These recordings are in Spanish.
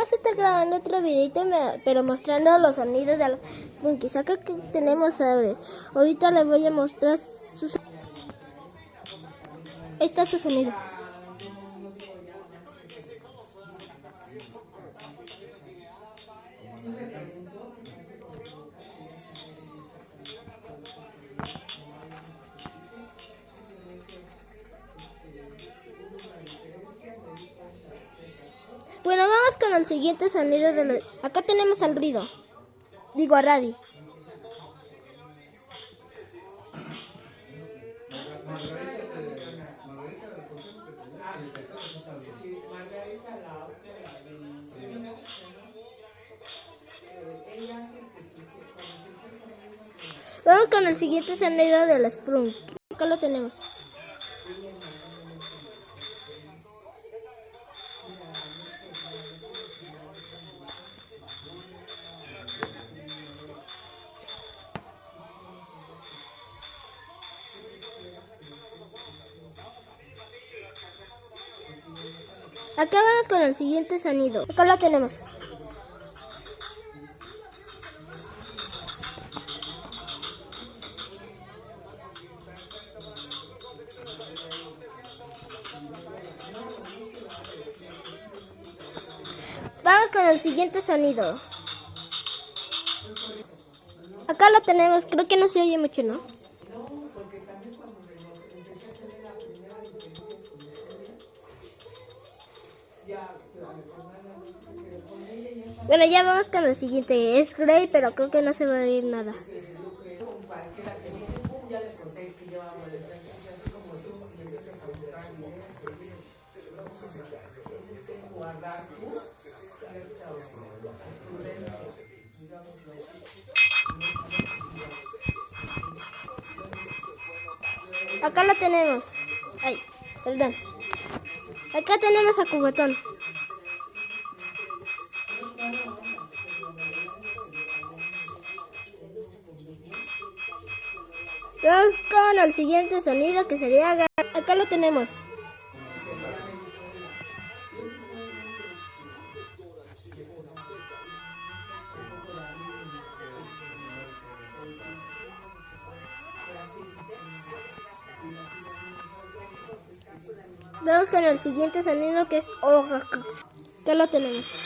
vamos a estar grabando otro videito, pero mostrando los sonidos de los monkeys. Acá que tenemos abre. Ahorita les voy a mostrar sus... Ahí está su sonido. Bueno, vamos con el siguiente sonido de los... Acá tenemos al ruido. Digo a radio. Vamos con el siguiente sonido de la Sprung. Acá lo tenemos. Acá vamos con el siguiente sonido. Acá lo tenemos. Vamos con el siguiente sonido. Acá lo tenemos. Creo que no se oye mucho, ¿no? Bueno, ya vamos con el siguiente. Es Grey, pero creo que no se va a oír nada. Acá lo tenemos. Ay, perdón. Acá tenemos a Cubetón. Vamos con el siguiente sonido que sería... Acá lo tenemos. Vamos con el siguiente sonido que es Oja. Acá lo tenemos.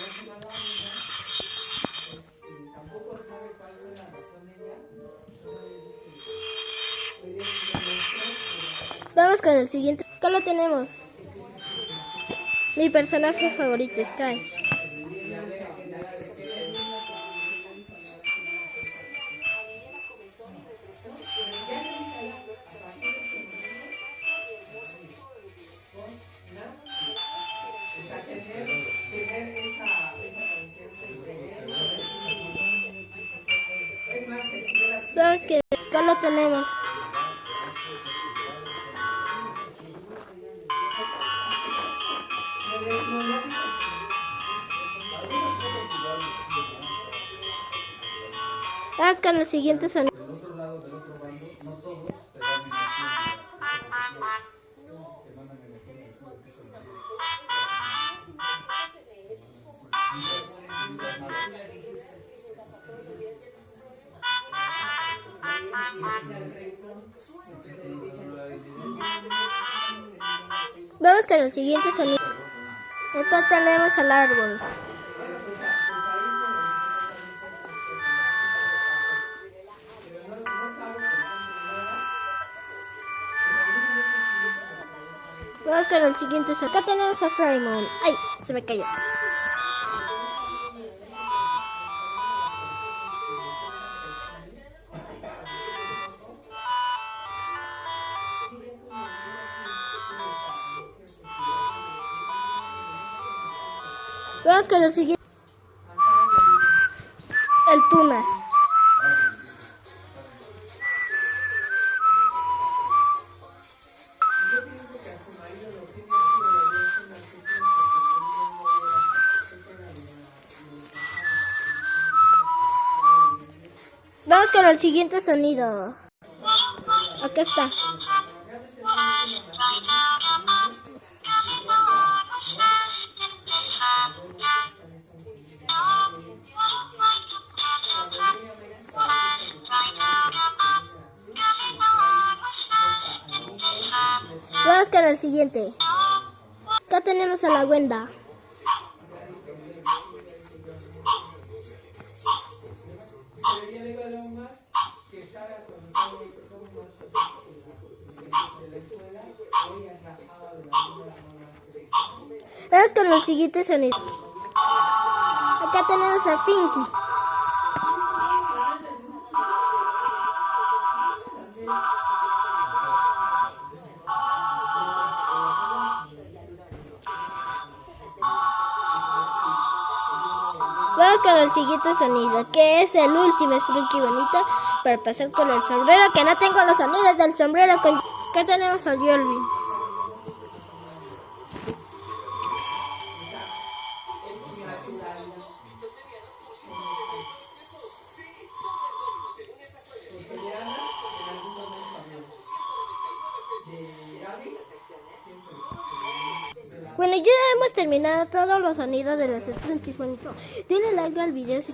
Vamos con el siguiente. Acá lo tenemos. Mi personaje favorito, Sky. Vamos que acá lo tenemos. Vamos con el siguiente sonido. Vamos con el siguiente sonido. Acá tenemos al árbol. Vamos con el siguiente sonido. Acá tenemos a Simon. ¡Ay! Se me cayó. Vamos con el siguiente. El Tunas. Vamos con el siguiente sonido. Acá está. el siguiente. Acá tenemos a la Wenda. Vamos con el siguiente sonido. Acá tenemos a Pinky. Vamos con el siguiente sonido, que es el último Spooky bonito, para pasar con el sombrero, que no tengo los sonidos del sombrero. Acá tenemos a Yolvi. Bueno, ya hemos terminado todos los sonidos de los Spookies bonitos. Denle like al video si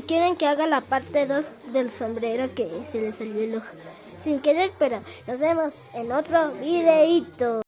quieren que haga la parte 2 del sombrero que se le salió el ojo sin querer, pero nos vemos en otro videito.